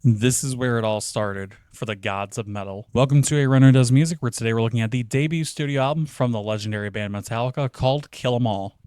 This is where it all started for the gods of metal. Welcome to A Runner Does Music, where today we're looking at the debut studio album from the legendary band Metallica called Kill 'Em All.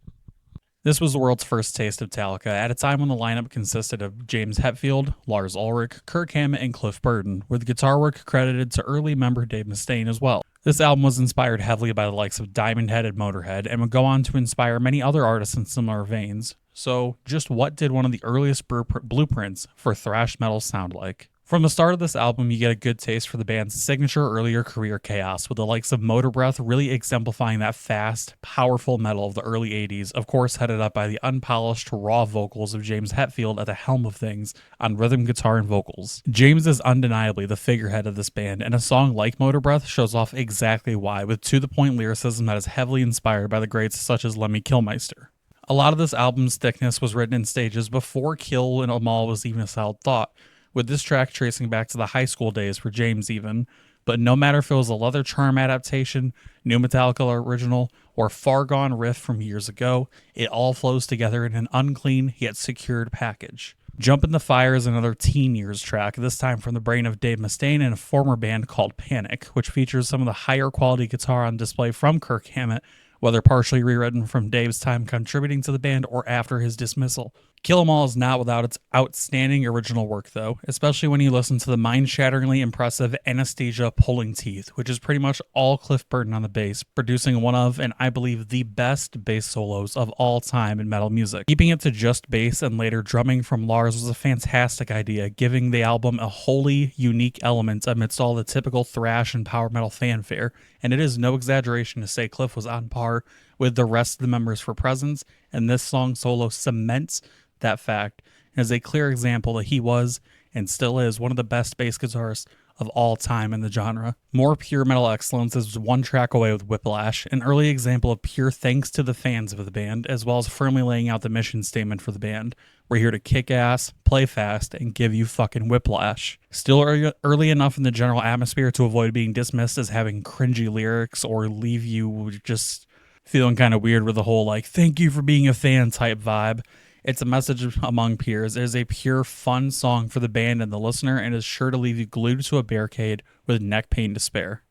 This was the world's first taste of Metallica at a time when the lineup consisted of James Hetfield, Lars Ulrich, Kirk Hammett, and Cliff Burton, with guitar work credited to early member Dave Mustaine as well. This album was inspired heavily by the likes of Diamond Head and Motorhead and would go on to inspire many other artists in similar veins. So, just what did one of the earliest blueprints for thrash metal sound like? From the start of this album, you get a good taste for the band's signature earlier career chaos, with the likes of Motor Breath really exemplifying that fast, powerful metal of the early 80s, of course headed up by the unpolished, raw vocals of James Hetfield at the helm of things on rhythm guitar and vocals. James is undeniably the figurehead of this band, and a song like Motor Breath shows off exactly why, with to-the-point lyricism that is heavily inspired by the greats such as Lemmy Kilmister. A lot of this album's thickness was written in stages before Kill 'Em All was even a solid thought, with this track tracing back to the high school days for James even. But no matter if it was a Leather Charm adaptation, new Metallica original, or far gone riff from years ago, it all flows together in an unclean yet secured package. Jump in the Fire is another teen years track, this time from the brain of Dave Mustaine and a former band called Panic, which features some of the higher quality guitar on display from Kirk Hammett, whether partially rewritten from Dave's time contributing to the band or after his dismissal. Kill 'Em All is not without its outstanding original work though, especially when you listen to the mind-shatteringly impressive Anesthesia Pulling Teeth, which is pretty much all Cliff Burton on the bass, producing one of, and I believe the best bass solos of all time in metal music. Keeping it to just bass and later drumming from Lars was a fantastic idea, giving the album a wholly unique element amidst all the typical thrash and power metal fanfare, and it is no exaggeration to say Cliff was on par with the rest of the members for presence, and this song solo cements that fact and is a clear example that he was and still is one of the best bass guitarists of all time in the genre. More pure metal excellence is one track away with Whiplash, an early example of pure thanks to the fans of the band, as well as firmly laying out the mission statement for the band. We're here to kick ass, play fast, and give you fucking whiplash. Still early enough in the general atmosphere to avoid being dismissed as having cringy lyrics or leave you just feeling kind of weird with the whole like, thank you for being a fan type vibe. It's a message among peers. It is a pure, fun song for the band and the listener, and is sure to leave you glued to a barricade with neck pain to spare.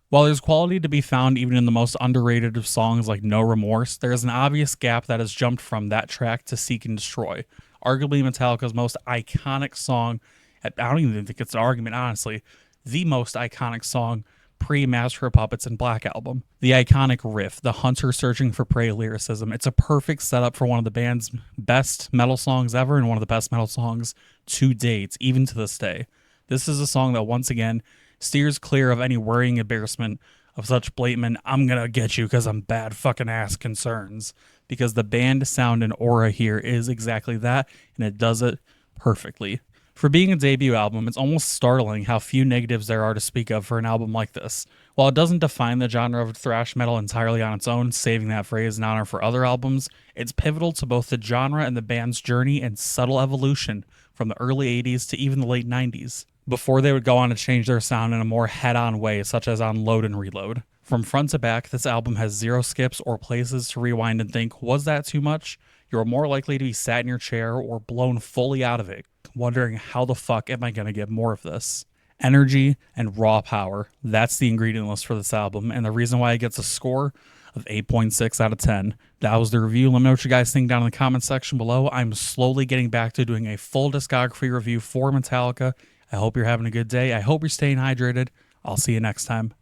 While there's quality to be found even in the most underrated of songs like No Remorse, there is an obvious gap that has jumped from that track to Seek and Destroy, arguably Metallica's most iconic song. I don't even think it's an argument, honestly. The most iconic song pre-Master of Puppets and Black Album. The iconic riff, the hunter searching for prey lyricism. It's a perfect setup for one of the band's best metal songs ever and one of the best metal songs to date, even to this day. This is a song that once again steers clear of any worrying embarrassment of such blatant I'm gonna get you because I'm bad fucking ass concerns, because the band sound and aura here is exactly that, and it does it perfectly. For being a debut album, it's almost startling how few negatives there are to speak of for an album like this. While it doesn't define the genre of thrash metal entirely on its own, saving that phrase in honor for other albums, it's pivotal to both the genre and the band's journey and subtle evolution from the early 80s to even the late 90s, before they would go on to change their sound in a more head-on way, such as on Load and Reload. From front to back, this album has zero skips or places to rewind and think, was that too much? You're more likely to be sat in your chair or blown fully out of it, wondering how the fuck am I going to get more of this? Energy and raw power. That's the ingredient list for this album, and the reason why it gets a score of 8.6 out of 10. That was the review. Let me know what you guys think down in the comment section below. I'm slowly getting back to doing a full discography review for Metallica. I hope you're having a good day. I hope you're staying hydrated. I'll see you next time.